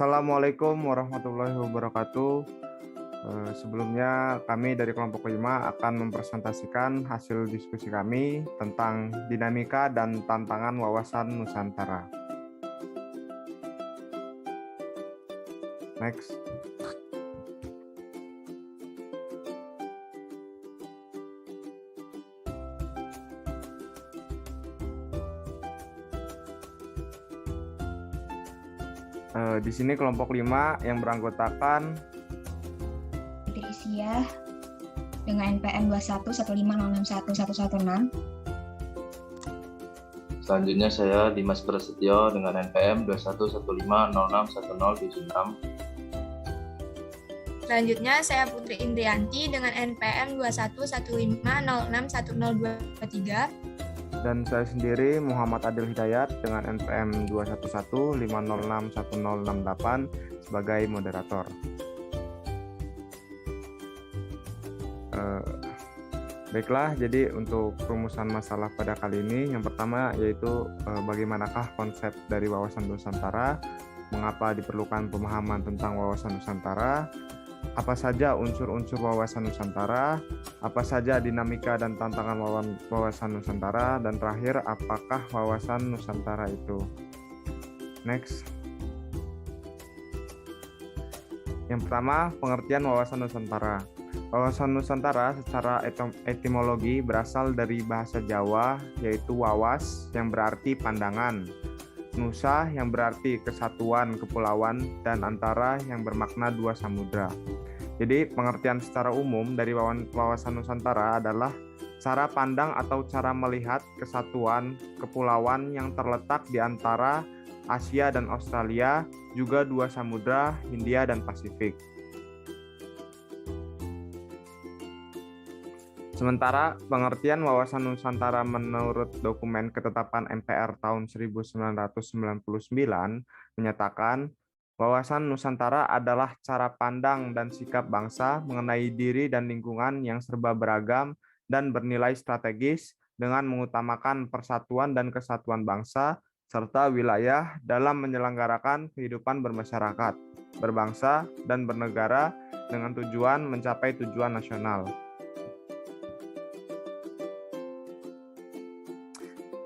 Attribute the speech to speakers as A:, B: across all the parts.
A: Assalamualaikum warahmatullahi wabarakatuh. Sebelumnya kami dari kelompok 5 akan mempresentasikan hasil diskusi kami tentang dinamika dan tantangan wawasan Nusantara. Next. Di sini kelompok 5 yang beranggotakan
B: Trisia dengan NPM 21150611116.
C: Selanjutnya saya Dimas Prasetyo dengan NPM 2115061076.
D: Selanjutnya saya Putri Indrianti dengan NPM 2115061023.
A: dan saya sendiri Muhammad Adil Hidayat dengan NPM 21150611068 sebagai moderator. Baiklah, jadi untuk rumusan masalah pada kali ini, yang pertama yaitu bagaimanakah konsep dari wawasan Nusantara, mengapa diperlukan pemahaman tentang wawasan Nusantara, apa saja unsur-unsur wawasan Nusantara, apa saja dinamika dan tantangan wawasan Nusantara, dan terakhir apakah wawasan Nusantara itu. Next. Yang pertama, pengertian wawasan Nusantara. Wawasan Nusantara secara etimologi berasal dari bahasa Jawa, yaitu wawas yang berarti pandangan, nusa yang berarti kesatuan kepulauan, dan antara yang bermakna dua samudra. Jadi pengertian secara umum dari wawasan Nusantara adalah cara pandang atau cara melihat kesatuan kepulauan yang terletak di antara Asia dan Australia, juga dua samudra, Hindia dan Pasifik. Sementara pengertian wawasan Nusantara menurut dokumen ketetapan MPR tahun 1999 menyatakan wawasan Nusantara adalah cara pandang dan sikap bangsa mengenai diri dan lingkungan yang serba beragam dan bernilai strategis dengan mengutamakan persatuan dan kesatuan bangsa serta wilayah dalam menyelenggarakan kehidupan bermasyarakat, berbangsa, dan bernegara dengan tujuan mencapai tujuan nasional.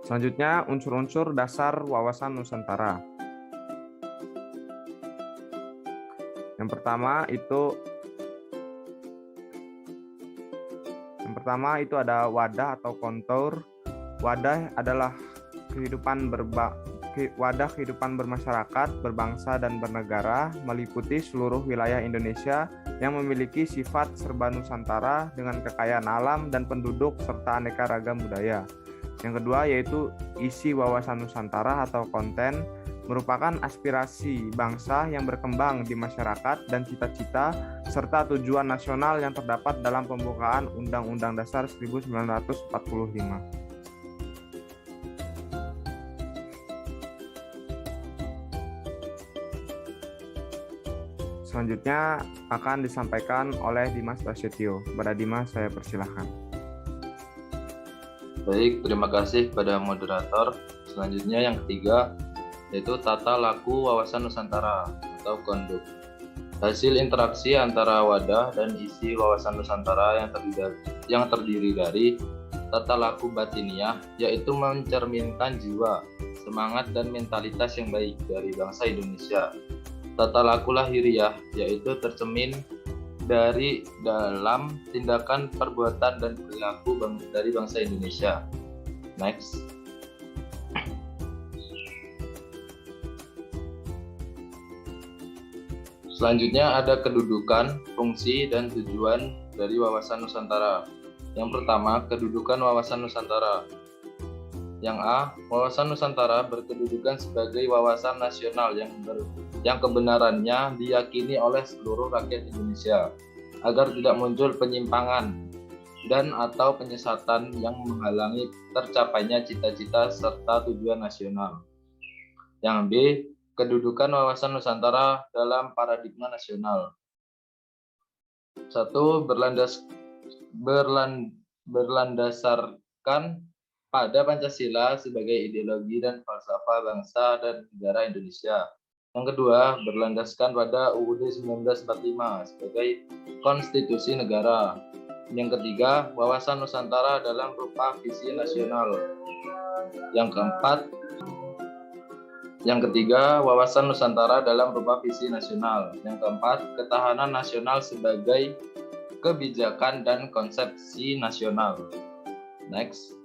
A: Selanjutnya, unsur-unsur dasar wawasan Nusantara. Yang pertama itu ada wadah atau kontur. Wadah adalah wadah kehidupan bermasyarakat, berbangsa, dan bernegara meliputi seluruh wilayah Indonesia yang memiliki sifat serba Nusantara dengan kekayaan alam dan penduduk serta aneka ragam budaya. Yang kedua yaitu isi wawasan Nusantara atau konten, merupakan aspirasi bangsa yang berkembang di masyarakat dan cita-cita serta tujuan nasional yang terdapat dalam pembukaan Undang-Undang Dasar 1945. Selanjutnya akan disampaikan oleh Dimas Prasetyo. Kepada Dimas, saya persilahkan.
C: Baik, terima kasih kepada moderator. Selanjutnya yang ketiga, yaitu tata laku wawasan Nusantara atau konduk. Hasil interaksi antara wadah dan isi wawasan Nusantara yang terdiri dari tata laku batiniah, yaitu mencerminkan jiwa, semangat, dan mentalitas yang baik dari bangsa Indonesia. Tata laku lahiriah, yaitu tercermin dari dalam tindakan, perbuatan, dan perilaku dari bangsa Indonesia. Next. Selanjutnya ada kedudukan, fungsi, dan tujuan dari wawasan Nusantara. Yang pertama, kedudukan wawasan Nusantara. Yang A, wawasan Nusantara berkedudukan sebagai wawasan nasional yang kebenarannya diyakini oleh seluruh rakyat Indonesia agar tidak muncul penyimpangan dan atau penyesatan yang menghalangi tercapainya cita-cita serta tujuan nasional. Yang B, kedudukan wawasan Nusantara dalam paradigma nasional. 1. Berlandasarkan pada Pancasila sebagai ideologi dan falsafah bangsa dan negara Indonesia. Yang kedua, berlandaskan pada UUD 1945 sebagai konstitusi negara. Yang ketiga, wawasan Nusantara dalam rupa visi nasional. Yang ketiga, wawasan Nusantara dalam rupa visi nasional. Yang keempat, ketahanan nasional sebagai kebijakan dan konsepsi nasional. Next.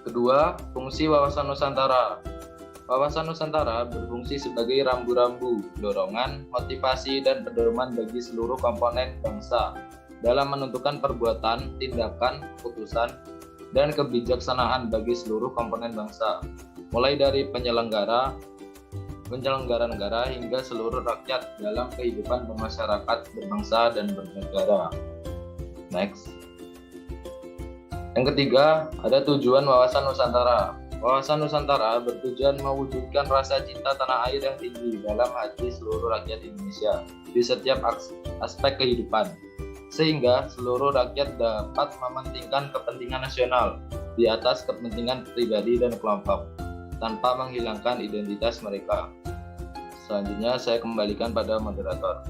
C: Kedua, fungsi wawasan Nusantara. Wawasan Nusantara berfungsi sebagai rambu-rambu, dorongan, motivasi, dan pedoman bagi seluruh komponen bangsa dalam menentukan perbuatan, tindakan, putusan, dan kebijaksanaan bagi seluruh komponen bangsa, mulai dari penyelenggara negara hingga seluruh rakyat dalam kehidupan bermasyarakat, berbangsa, dan bernegara. Next. Yang ketiga, ada tujuan wawasan Nusantara. Wawasan Nusantara bertujuan mewujudkan rasa cinta tanah air yang tinggi dalam hati seluruh rakyat Indonesia di setiap aspek kehidupan, sehingga seluruh rakyat dapat mementingkan kepentingan nasional di atas kepentingan pribadi dan kelompok, tanpa menghilangkan identitas mereka. Selanjutnya saya kembalikan pada moderator.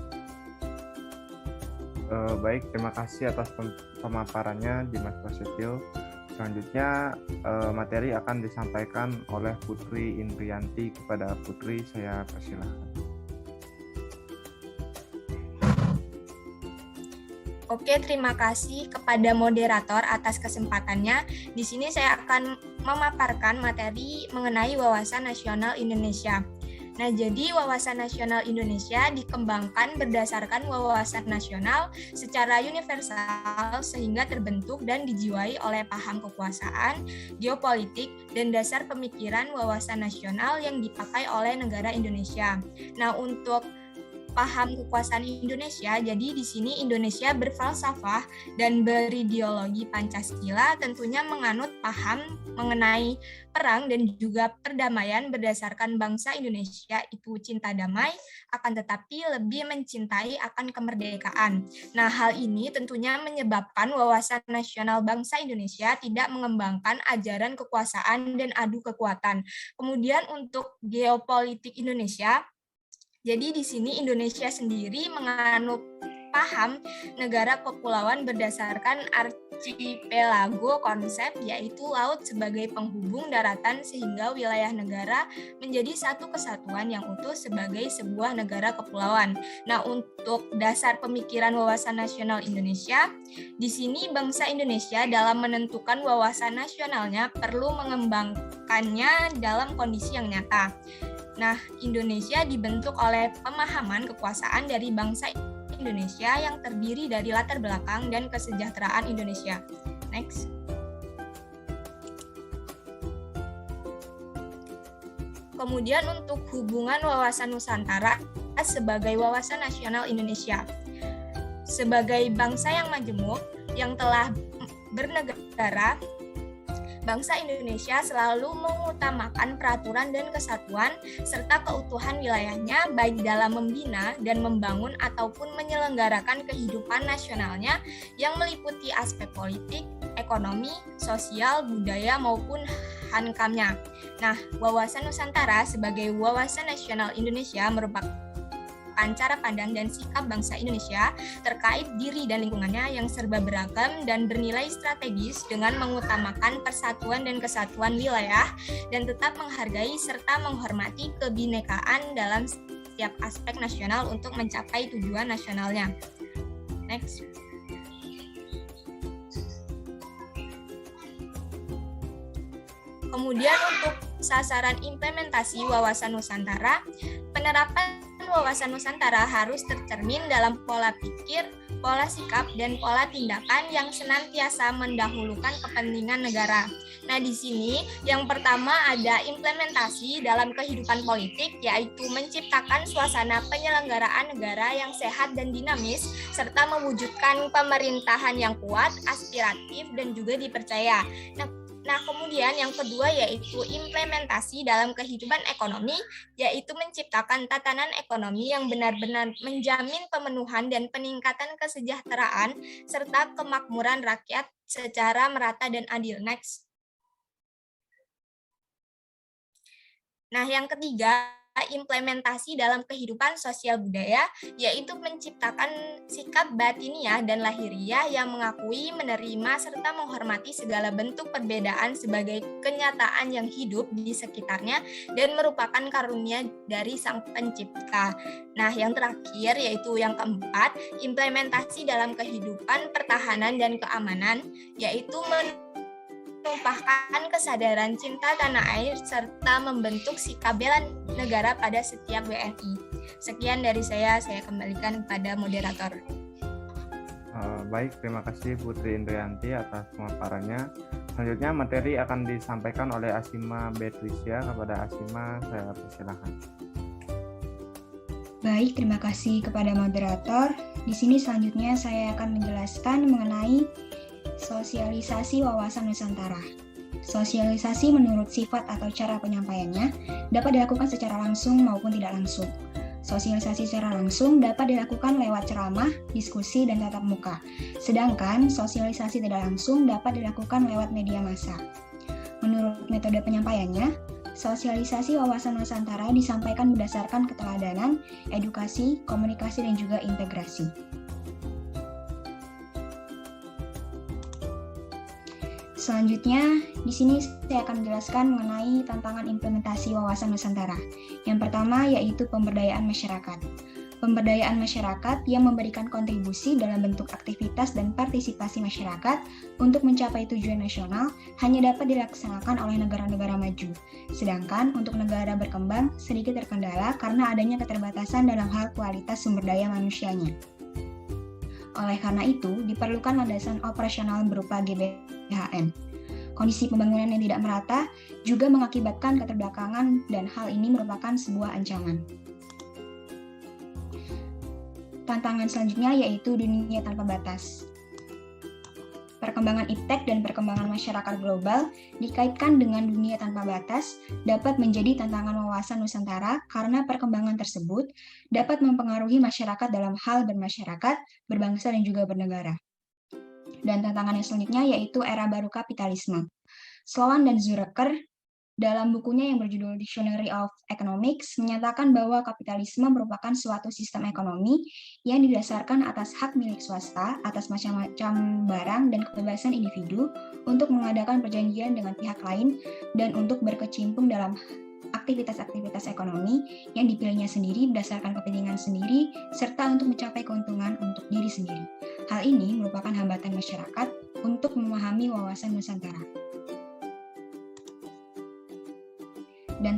A: Baik, terima kasih atas pemaparannya Dimas Prasetyo. Selanjutnya materi akan disampaikan oleh Putri Indrianti. Kepada Putri saya persilahkan.
D: Oke, terima kasih kepada moderator atas kesempatannya. Di sini saya akan memaparkan materi mengenai Wawasan Nasional Indonesia. Nah, jadi Wawasan Nasional Indonesia dikembangkan berdasarkan wawasan nasional secara universal sehingga terbentuk dan dijiwai oleh paham kekuasaan, geopolitik, dan dasar pemikiran wawasan nasional yang dipakai oleh negara Indonesia. Nah, untuk paham kekuasaan Indonesia, jadi di sini Indonesia berfalsafah dan berideologi Pancasila, tentunya menganut paham mengenai perang dan juga perdamaian berdasarkan bangsa Indonesia itu cinta damai, akan tetapi lebih mencintai akan kemerdekaan. Nah, hal ini tentunya menyebabkan wawasan nasional bangsa Indonesia tidak mengembangkan ajaran kekuasaan dan adu kekuatan. Kemudian untuk geopolitik Indonesia, jadi di sini Indonesia sendiri menganut paham negara kepulauan berdasarkan archipelago konsep, yaitu laut sebagai penghubung daratan sehingga wilayah negara menjadi satu kesatuan yang utuh sebagai sebuah negara kepulauan. Nah, untuk dasar pemikiran wawasan nasional Indonesia, di sini bangsa Indonesia dalam menentukan wawasan nasionalnya perlu mengembangkannya dalam kondisi yang nyata. Nah, Indonesia dibentuk oleh pemahaman kekuasaan dari bangsa Indonesia yang terdiri dari latar belakang dan kesejahteraan Indonesia. Next. Kemudian untuk hubungan wawasan Nusantara sebagai wawasan nasional Indonesia. Sebagai bangsa yang majemuk, yang telah bernegara, bangsa Indonesia selalu mengutamakan peraturan dan kesatuan serta keutuhan wilayahnya baik dalam membina dan membangun ataupun menyelenggarakan kehidupan nasionalnya yang meliputi aspek politik, ekonomi, sosial, budaya maupun hankamnya. Nah, wawasan Nusantara sebagai wawasan nasional Indonesia merupakan cara pandang dan sikap bangsa Indonesia terkait diri dan lingkungannya yang serba beragam dan bernilai strategis dengan mengutamakan persatuan dan kesatuan wilayah dan tetap menghargai serta menghormati kebinekaan dalam setiap aspek nasional untuk mencapai tujuan nasionalnya. Next. Kemudian untuk sasaran implementasi wawasan Nusantara, penerapan wawasan Nusantara harus tercermin dalam pola pikir, pola sikap, dan pola tindakan yang senantiasa mendahulukan kepentingan negara. Nah, di sini yang pertama ada implementasi dalam kehidupan politik, yaitu menciptakan suasana penyelenggaraan negara yang sehat dan dinamis, serta mewujudkan pemerintahan yang kuat, aspiratif, dan juga dipercaya. Nah, kemudian yang kedua yaitu implementasi dalam kehidupan ekonomi, yaitu menciptakan tatanan ekonomi yang benar-benar menjamin pemenuhan dan peningkatan kesejahteraan serta kemakmuran rakyat secara merata dan adil. Next. Nah, yang ketiga, implementasi dalam kehidupan sosial budaya, yaitu menciptakan sikap batiniah dan lahiriah yang mengakui, menerima, serta menghormati segala bentuk perbedaan sebagai kenyataan yang hidup di sekitarnya dan merupakan karunia dari Sang Pencipta. Nah, yang terakhir yaitu yang keempat, implementasi dalam kehidupan pertahanan dan keamanan, yaitu menumpahkan kesadaran cinta tanah air serta membentuk sikap bela negara pada setiap WNI. Sekian dari saya kembalikan kepada moderator.
A: Baik, terima kasih Putri Indrianti atas pemaparannya. Selanjutnya materi akan disampaikan oleh Asima Beatricia. Kepada Asima, saya persilakan.
B: Baik, terima kasih kepada moderator. Di sini selanjutnya saya akan menjelaskan mengenai sosialisasi wawasan Nusantara. Sosialisasi menurut sifat atau cara penyampaiannya dapat dilakukan secara langsung maupun tidak langsung. Sosialisasi secara langsung dapat dilakukan lewat ceramah, diskusi, dan tatap muka. Sedangkan sosialisasi tidak langsung dapat dilakukan lewat media massa. Menurut metode penyampaiannya, sosialisasi wawasan Nusantara disampaikan berdasarkan keteladanan, edukasi, komunikasi, dan juga integrasi. Selanjutnya, di sini saya akan menjelaskan mengenai tantangan implementasi wawasan Nusantara. Yang pertama yaitu pemberdayaan masyarakat. Pemberdayaan masyarakat yang memberikan kontribusi dalam bentuk aktivitas dan partisipasi masyarakat untuk mencapai tujuan nasional hanya dapat dilaksanakan oleh negara-negara maju. Sedangkan untuk negara berkembang sedikit terkendala karena adanya keterbatasan dalam hal kualitas sumber daya manusianya. Oleh karena itu, diperlukan landasan operasional berupa GBHM. Kondisi pembangunan yang tidak merata juga mengakibatkan keterbelakangan dan hal ini merupakan sebuah ancaman. Tantangan selanjutnya yaitu dunia tanpa batas. Perkembangan iptek dan perkembangan masyarakat global dikaitkan dengan dunia tanpa batas dapat menjadi tantangan wawasan Nusantara karena perkembangan tersebut dapat mempengaruhi masyarakat dalam hal bermasyarakat, berbangsa, dan juga bernegara. Dan tantangan yang selanjutnya yaitu era baru kapitalisme. Sloan dan Zureker dalam bukunya yang berjudul Dictionary of Economics menyatakan bahwa kapitalisme merupakan suatu sistem ekonomi yang didasarkan atas hak milik swasta atas macam-macam barang dan kebebasan individu untuk mengadakan perjanjian dengan pihak lain dan untuk berkecimpung dalam aktivitas-aktivitas ekonomi yang dipilihnya sendiri berdasarkan kepentingan sendiri serta untuk mencapai keuntungan untuk diri sendiri. Hal ini merupakan hambatan masyarakat untuk memahami wawasan Nusantara. Dan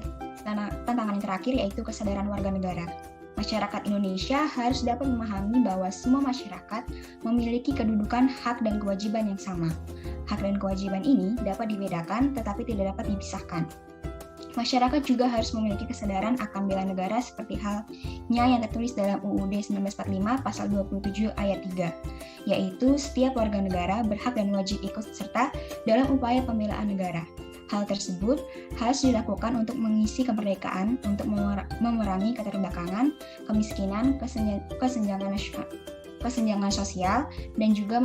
B: tantangan yang terakhir yaitu kesadaran warga negara. Masyarakat Indonesia harus dapat memahami bahwa semua masyarakat memiliki kedudukan hak dan kewajiban yang sama. Hak dan kewajiban ini dapat dibedakan tetapi tidak dapat dipisahkan. Masyarakat juga harus memiliki kesadaran akan bela negara seperti halnya yang tertulis dalam UUD 1945 pasal 27 ayat 3, yaitu setiap warga negara berhak dan wajib ikut serta dalam upaya pembelaan negara. Hal tersebut harus dilakukan untuk mengisi kemerdekaan, untuk memerangi keterbelakangan, kemiskinan, kesenjangan sosial, dan juga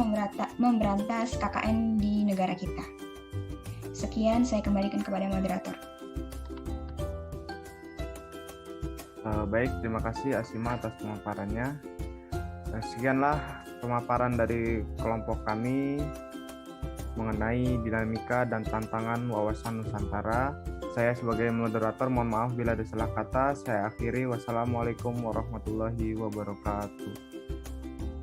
B: memberantas KKN di negara kita. Sekian, saya kembalikan kepada moderator.
A: Baik, terima kasih Asima atas pemaparannya. Sekianlah pemaparan dari kelompok kami mengenai dinamika dan tantangan wawasan Nusantara. Saya sebagai moderator mohon maaf bila ada salah kata. Saya akhiri. Wassalamualaikum warahmatullahi wabarakatuh.